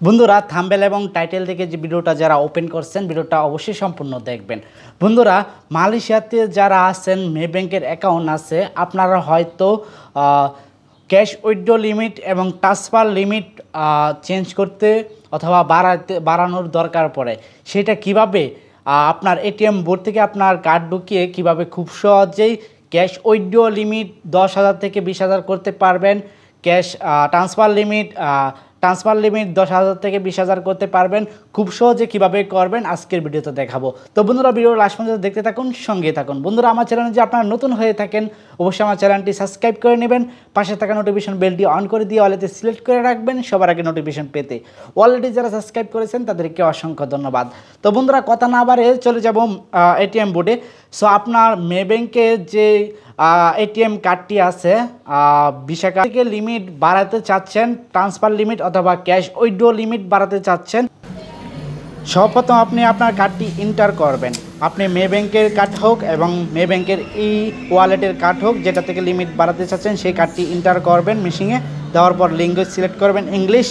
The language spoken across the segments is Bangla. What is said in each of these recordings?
বন্ধুরা থাম্বনেল এবং টাইটেল থেকে যে ভিডিওটা যারা ওপেন করছেন ভিডিওটা অবশ্যই সম্পূর্ণ দেখবেন। বন্ধুরা মালয়েশিয়াতে যারা আছেন মে ব্যাংকের অ্যাকাউন্ট আছে, আপনারা হয়তো ক্যাশ উইথড্র লিমিট এবং ট্রান্সফার লিমিট চেঞ্জ করতে অথবা বাড়ানোর দরকার পড়ে। সেটা কিভাবে আপনার এটিএম বোর্ড থেকে আপনার কার্ড ঢুকিয়ে কিভাবে খুব সহজেই ক্যাশ উইথড্র লিমিট 10,000 থেকে 20,000 করতে পারবেন, ক্যাশ ট্রান্সফার লিমিট 10,000 থেকে 20,000 করতে পারবেন, খুব সহজে কিভাবে করবেন আজকের ভিডিওতে দেখাবো। তো বন্ধুরা ভিডিও লাস্ট পর্যন্ত দেখতে থাকুন, সঙ্গে থাকুন। বন্ধুরা আমার চ্যানেলে যে আপনারা নতুন হয়ে থাকেন অবশ্যই আমার চ্যানেলটি সাবস্ক্রাইব করে নেবেন, পাশে থাকা নোটিফিকেশন বেলটি অন করে দিয়ে অলেতে সিলেক্ট করে রাখবেন সবার আগে নোটিফিকেশন পেতে। অলরেডি যারা সাবস্ক্রাইব করেছেন তাদেরকে অসংখ্য ধন্যবাদ। তো বন্ধুরা কথা না বাড়ে চলে যাব এটিএম বোর্ডে। সো আপনার মে ব্যাংকে যে এটিএম কার্ডটি আছে ভিসা কার্ড থেকে লিমিট বাড়াতে চাচ্ছেন, ট্রান্সফার লিমিট অথবা ক্যাশ উইথড্র লিমিট বাড়াতে চাচ্ছেন, সর্বপ্রথম আপনি আপনার কার্ডটি এন্টার করবেন। আপনি মে ব্যাংকের কার্ড হোক এবং মে ব্যাংকের ওয়ালেটের কার্ড হোক, যেটা থেকে লিমিট বাড়াতে চাচ্ছেন সেই কার্ডটি এন্টার করবেন মেশিনে। দেওয়ার পর ল্যাঙ্গুয়েজ সিলেক্ট করবেন ইংলিশ।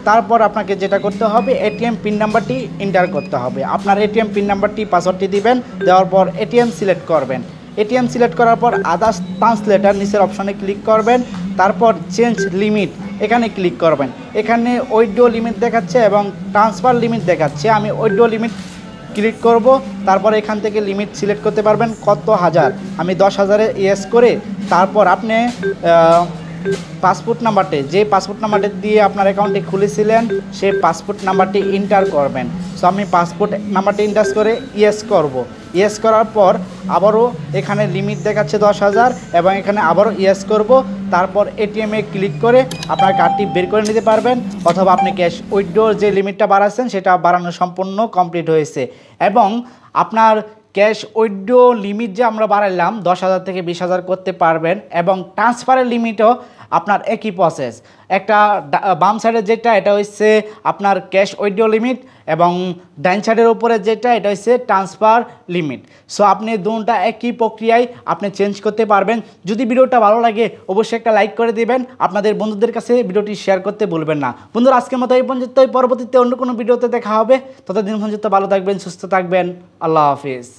তারপর আপনাকে যেটা করতে হবে এটিএম পিন নাম্বারটি এন্টার করতে হবে। আপনার এটিএম পিন নাম্বারটি পাসওয়ার্ডটি দিবেন, দেওয়ার পর এটিএম সিলেক্ট করবেন। এটিএম সিলেক্ট করার পর আদার্স ট্রান্সলেটার নিচের অপশনে ক্লিক করবেন। তারপর চেঞ্জ লিমিট এখানে ক্লিক করবেন। এখানে উইথড্র লিমিট দেখাচ্ছে এবং ট্রান্সফার লিমিট দেখাচ্ছে, আমি উইথড্র লিমিট ক্লিক করব। তারপর এখান থেকে লিমিট সিলেক্ট করতে পারবেন কত হাজার, আমি 10,000-এ ইয়েস করে তারপর আপনি পাসপোর্ট নাম্বারটি, যে পাসপোর্ট নাম্বারটি দিয়ে আপনার অ্যাকাউন্টটি খুলেছিলেন সেই পাসপোর্ট নাম্বারটি এন্টার করবেন। সো আমি পাসপোর্ট নাম্বারটি এন্টার করে ইয়েস করব। ইয়েস করার পর আবারও এখানে লিমিট দেখাচ্ছে 10,000 এবং এখানে আবারও ইয়েস করব। তারপর এটিএমে ক্লিক করে আপনার কার্ডটি বের করে নিতে পারবেন, অথবা আপনি ক্যাশ উইথড্র যে লিমিটটা বাড়াচ্ছেন সেটা বাড়ানো সম্পূর্ণ কমপ্লিট হয়েছে। এবং আপনার ক্যাশ উইথড্র লিমিট যে আমরা বাড়াইলাম 10,000 থেকে 20,000 করতে পারবেন, এবং ট্রান্সফারের লিমিটও আপনার একই প্রসেস। একটা বাম সাইডে যেটা এটা হচ্ছে আপনার ক্যাশ উইথড্র লিমিট এবং ডাইন সাইডের উপরে যেটা এটা হচ্ছে ট্রান্সফার লিমিট। সো আপনি দুটোটা একই প্রক্রিয়ায় আপনি চেঞ্জ করতে পারবেন। যদি ভিডিওটা ভালো লাগে অবশ্যই একটা লাইক করে দিবেন, আপনাদের বন্ধুদের কাছে ভিডিওটি শেয়ার করতে ভুলবেন না। বন্ধুরা আজকের মতো এই পর্যন্ত, পরবর্তীতে অন্য কোনো ভিডিওতে দেখা হবে। ততদিন পর্যন্ত ভালো থাকবেন, সুস্থ থাকবেন। আল্লাহ হাফিজ।